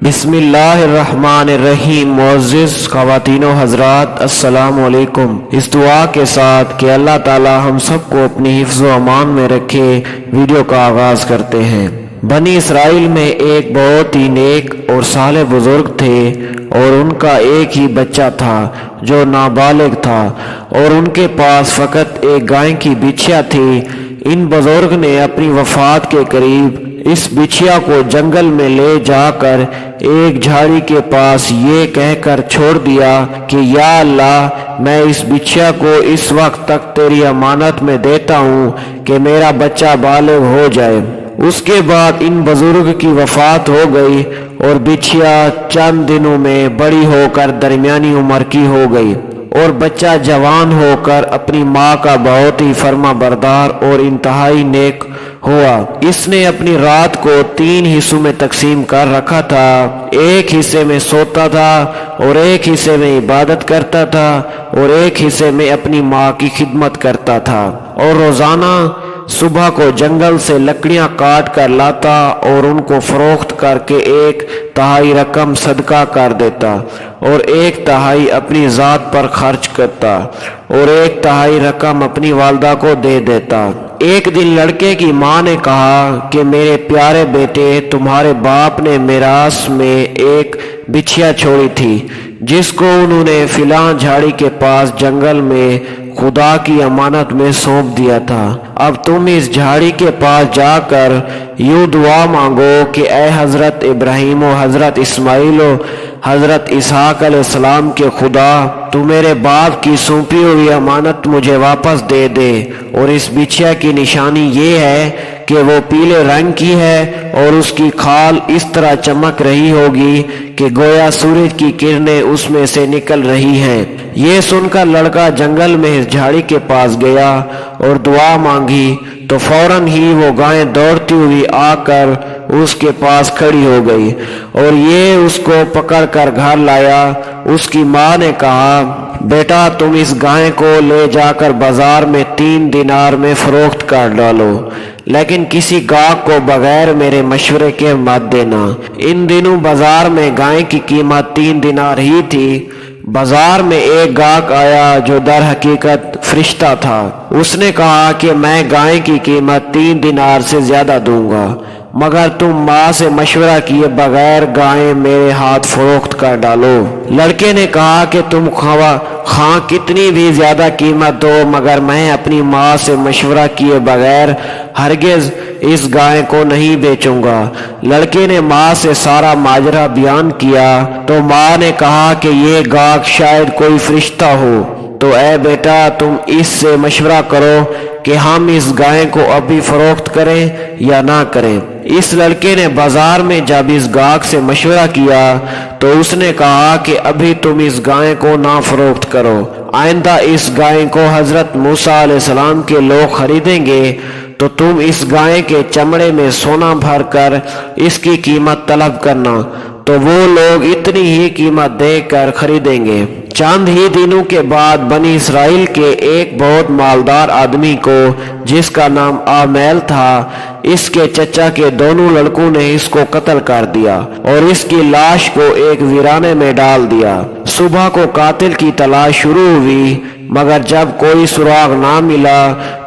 بسم اللہ الرحمن الرحیم۔ معزز خواتین و حضرات، السلام علیکم۔ اس دعا کے ساتھ کہ اللہ تعالی ہم سب کو اپنی حفظ و امان میں رکھے، ویڈیو کا آغاز کرتے ہیں۔ بنی اسرائیل میں ایک بہت ہی نیک اور صالح بزرگ تھے، اور ان کا ایک ہی بچہ تھا جو نابالغ تھا، اور ان کے پاس فقط ایک گائے کی بچھیا تھی۔ ان بزرگ نے اپنی وفات کے قریب اس بچھیا کو جنگل میں لے جا کر ایک جھاڑی کے پاس یہ کہہ کر چھوڑ دیا کہ یا اللہ، میں اس بچھیا کو اس وقت تک تیری امانت میں دیتا ہوں کہ میرا بچہ بالغ ہو جائے۔ اس کے بعد ان بزرگ کی وفات ہو گئی، اور بچھیا چند دنوں میں بڑی ہو کر درمیانی عمر کی ہو گئی، اور بچہ جوان ہو کر اپنی ماں کا بہت ہی فرما بردار اور انتہائی نیک ہوا۔ اس نے اپنی رات کو 3 حصوں میں تقسیم کر رکھا تھا۔ ایک حصے میں سوتا تھا، اور ایک حصے میں عبادت کرتا تھا، اور ایک حصے میں اپنی ماں کی خدمت کرتا تھا، اور روزانہ صبح کو جنگل سے لکڑیاں کاٹ کر لاتا اور ان کو فروخت کر کے 1/3 رقم صدقہ کر دیتا، اور 1/3 اپنی ذات پر خرچ کرتا، اور 1/3 رقم اپنی والدہ کو دے دیتا۔ ایک دن لڑکے کی ماں نے کہا کہ میرے پیارے بیٹے، تمہارے باپ نے میراث میں ایک بچھیا چھوڑی تھی جس کو انہوں نے فلاں جھاڑی کے پاس جنگل میں خدا کی امانت میں سونپ دیا تھا۔ اب تم اس جھاڑی کے پاس جا کر یوں دعا مانگو کہ اے حضرت ابراہیم و حضرت اسماعیل و حضرت اسحاق علیہ السلام کے خدا، تو میرے باپ کی سونپی ہوئی امانت مجھے واپس دے دے۔ اور اس بچھیا کی نشانی یہ ہے کہ وہ پیلے رنگ کی ہے، اور اس کی کھال اس طرح چمک رہی ہوگی کہ گویا سورج کی کرنیں اس میں سے نکل رہی ہیں۔ یہ سن کر لڑکا جنگل میں اس جھاڑی کے پاس گیا اور دعا مانگی، تو فوراً ہی وہ گائے دوڑتی ہوئی آ کر اس کے پاس کھڑی ہو گئی، اور یہ اس کو پکڑ کر گھر لایا۔ اس کی ماں نے کہا، بیٹا، تم اس گائے کو لے جا کر بازار میں 3 دینار میں فروخت کر ڈالو، لیکن کسی گاہک کو بغیر میرے مشورے کے مت دینا۔ ان دنوں بازار میں گائے کی قیمت 3 دینار ہی تھی۔ بازار میں ایک گاہک آیا جو در حقیقت فرشتہ تھا۔ اس نے کہا کہ میں گائے کی قیمت 3 دینار سے زیادہ دوں گا، مگر تم ماں سے مشورہ کیے بغیر گائے میرے ہاتھ فروخت کر ڈالو۔ لڑکے نے کہا کہ تم خواہ کتنی بھی زیادہ قیمت دو، مگر میں اپنی ماں سے مشورہ کیے بغیر ہرگز اس گائے کو نہیں بیچوں گا۔ لڑکے نے ماں سے سارا ماجرا بیان کیا، تو ماں نے کہا کہ یہ گاہک شاید کوئی فرشتہ ہو، تو اے بیٹا، تم اس سے مشورہ کرو کہ ہم اس گائے کو ابھی فروخت کریں یا نہ کریں۔ اس لڑکے نے بازار میں جب اس گاہک سے مشورہ کیا تو اس نے کہا کہ ابھی تم اس گائے کو نہ فروخت کرو، آئندہ اس گائے کو حضرت موسیٰ علیہ السلام کے لوگ خریدیں گے تو تم اس گائے کے چمڑے میں سونا بھر کر اس کی قیمت طلب کرنا، تو وہ لوگ اتنی ہی قیمت دے کر خریدیں گے۔ چند ہی دنوں کے بعد بنی اسرائیل کے ایک بہت مالدار آدمی کو، جس کا نام آمیل تھا، اس کے چچا کے دونوں لڑکوں نے اس کو قتل کر دیا اور اس کی لاش کو ایک ویرانے میں ڈال دیا۔ صبح کو قاتل کی تلاش شروع ہوئی، مگر جب کوئی سراغ نہ ملا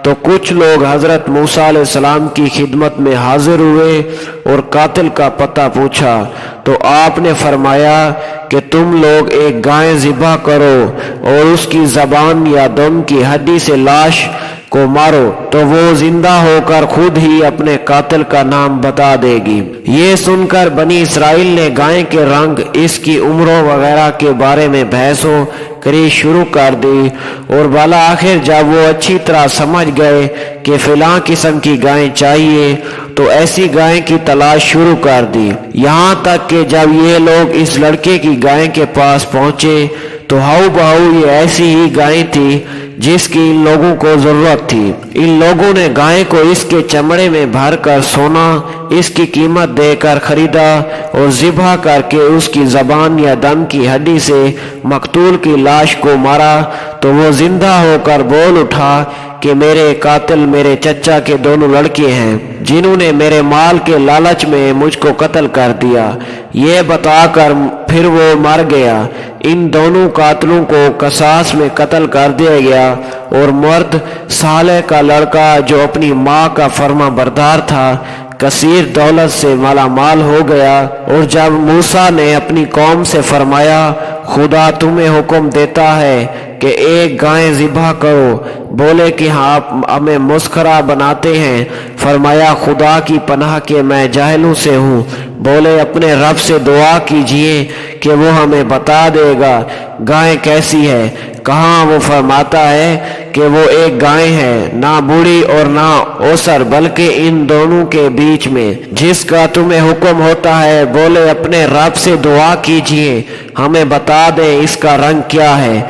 تو کچھ لوگ حضرت موسیٰ علیہ السلام کی خدمت میں حاضر ہوئے اور قاتل کا پتہ پوچھا، تو آپ نے فرمایا کہ تم لوگ ایک گائے ذبح کرو اور اس کی زبان یا دم کی ہڈی سے لاش کو مارو، تو وہ زندہ ہو کر خود ہی اپنے قاتل کا نام بتا دے گی۔ یہ سن کر بنی اسرائیل نے گائے کے رنگ، اس کی عمروں وغیرہ کے بارے میں بحث و کری شروع کر دی، اور بالآخر جب وہ اچھی طرح سمجھ گئے کہ فلاں قسم کی گائے چاہیے تو ایسی گائے کی تلاش شروع کر دی، یہاں تک کہ جب یہ لوگ اس لڑکے کی گائے کے پاس پہنچے تو ہاؤ بہو یہ ایسی ہی گائے تھی जिस की इन लोगों को जरूरत थी। इन लोगों ने गाय को इसके चमड़े में भरकर सोना इसकी कीमत देकर खरीदा और ज़िबा करके उसकी ज़बान या दम की हड्डी से मकतूल की लाश को मारा तो वो जिंदा होकर बोल उठा कि मेरे कातिल मेरे चचा के दोनों लड़के हैं जिन्होंने मेरे माल के लालच में मुझको कत्ल कर दिया। ये बताकर फिर वो मर गया। इन दोनों कातिलों को कसास में कत्ल कर दिया गया और मर्द साले का लड़का जो अपनी माँ का फर्मा बरदार था कसीर दौलत से माला माल हो गया। और जब मूसा ने अपनी कौम से फरमाया खुदा तुम्हें हुक्म देता है कि एक गाय ज़िबा करो, बोले कि हाँ आप हमें मुस्करा बनाते हैं। फरमाया खुदा की पनाह के मैं जाहिलों से हूँ। बोले अपने रब से दुआ कीजिए कि वो हमें बता देगा गाय कैसी है। कहाँ वो फरमाता है कि वो एक गाय है, ना बूढ़ी और ना ओसर बल्कि इन दोनों के बीच में, जिसका तुम्हें हुक्म होता है। बोले अपने रब से दुआ कीजिए हमें बता दे इसका रंग क्या है।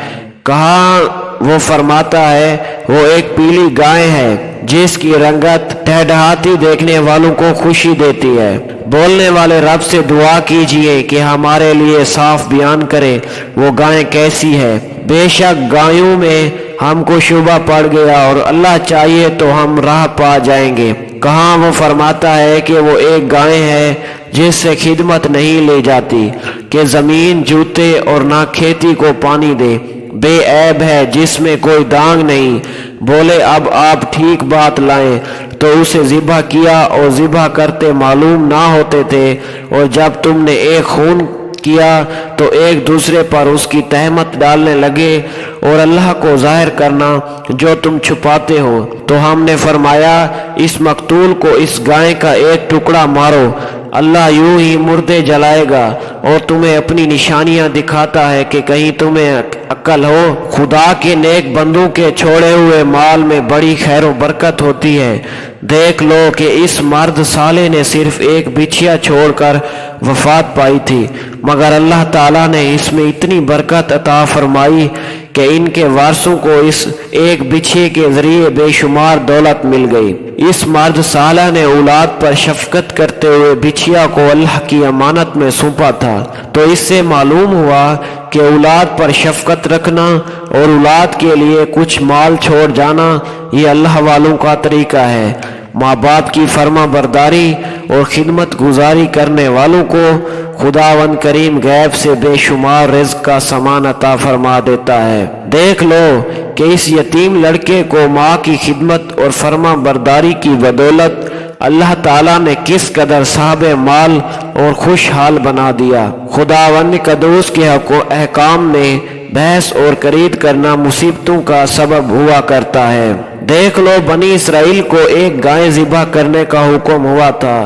कहाँ वो फरमाता है वो एक पीली गाय है जिसकी रंगत ठहठहाती देखने वालों को खुशी देती है। बोलने वाले रब से दुआ कीजिए कि हमारे लिए साफ बयान करे वो गाय कैसी है। बेशक गायों में हमको शुबा पड़ गया और अल्लाह चाहिए तो हम राह पा जाएंगे। कहाँ वो फरमाता है कि वो एक गाय है जिससे खिदमत नहीं ले जाती कि जमीन जूते और ना खेती को पानी दे, बेऐब है जिसमें कोई दाग नहीं। बोले अब आप ठीक बात लाएं तो उसे ज़िबा किया और ज़िबा करते मालूम ना होते थे। और जब तुमने एक खून किया तो एक दूसरे पर उसकी तहमत डालने लगे और अल्लाह को जाहिर करना जो तुम छुपाते हो। तो हमने फरमाया इस मकतूल को इस गाय का एक टुकड़ा मारो, अल्लाह यूं ही मुर्दे जलाएगा और तुम्हें अपनी निशानियां दिखाता है कि कहीं तुम्हें अक्ल हो। खुदा के नेक बंदों के छोड़े हुए माल में बड़ी खैर व बरकत होती है। देख लो कि इस मर्द साले ने सिर्फ एक बिछिया छोड़कर वफात पाई थी, मगर अल्लाह ताला ने इसमें इतनी बरकत अता फरमाई कि इनके वारसों को इस एक बिछिए के जरिए बेशुमार दौलत मिल गई। इस मर्द साला ने औलाद पर शफकत करते हुए बिछिया को अल्लाह की अमानत में सौंपा था। तो इससे मालूम हुआ कि औलाद पर शफकत रखना और औलाद के लिए कुछ माल छोड़ जाना ये अल्लाह वालों का तरीका है। माँ बाप की फर्मा बरदारी और खिदमत गुजारी करने वालों को खुदावन करीम गैब से बेशुमार रिज़्क़ का सामान अता फरमा देता है। देख लो कि इस यतीम लड़के को माँ की खिदमत और फर्मा बरदारी की बदौलत अल्लाह ताला ने किस कदर साहब माल और खुशहाल बना दिया। खुदावन कदूस के अहकाम में बहस और खरीद करना मुसीबतों का सबब हुआ करता है। देख लो बनी इसराइल को एक गाय ज़िबा करने का हुक्म हुआ था।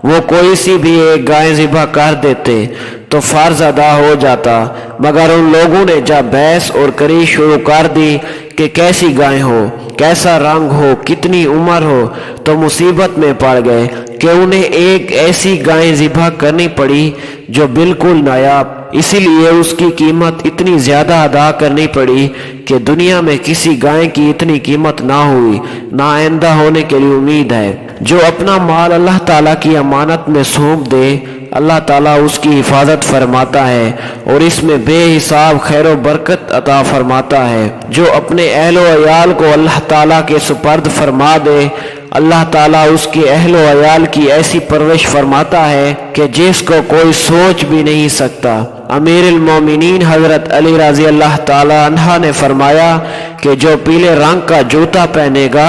वो कोई सी भी एक गाय ज़िबा कर देते तो फर्ज अदा हो जाता, मगर उन लोगों ने जब बहस और खरीद शुरू कर दी कि कैसी गाय हो, कैसा रंग हो, कितनी उम्र हो, तो मुसीबत में पड़ गए कि उन्हें एक ऐसी गाय ज़िबा करनी पड़ी जो बिल्कुल नायाब। इसीलिए उसकी कीमत इतनी ज़्यादा अदा करनी पड़ी कि दुनिया में किसी गाय की इतनी कीमत ना हुई, ना आइंदा होने के लिए उम्मीद है। जो अपना माल अल्लाह ताला की अमानत में सौंप दे अल्लाह ताला उसकी हिफाजत फरमाता है और इसमें बेहिसाब खैर व बरकत अता फरमाता है। जो अपने अहल व अयाल को अल्लाह ताला के सुपर्द फरमा दे अल्लाह ताला उसके अहल व अयाल की ऐसी परवरिश फरमाता है कि जिसको कोई सोच भी नहीं सकता। अमीरुल मोमिनीन हजरत अली रज़ी अल्लाह ताला अन्हा ने फरमाया कि जो पीले रंग का जूता पहनेगा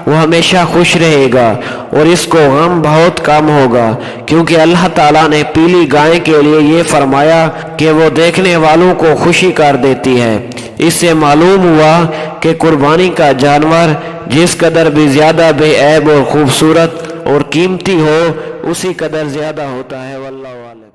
वो हमेशा खुश रहेगा और इसको गम बहुत कम होगा, क्योंकि अल्लाह ताला ने पीली गाय के लिए ये फरमाया कि वो देखने वालों को खुशी कर देती है। इससे मालूम हुआ कि कुर्बानी का जानवर जिस कदर भी ज्यादा बेऐब और खूबसूरत और कीमती हो उसी कदर ज्यादा होता है। वल्लाहु आलम।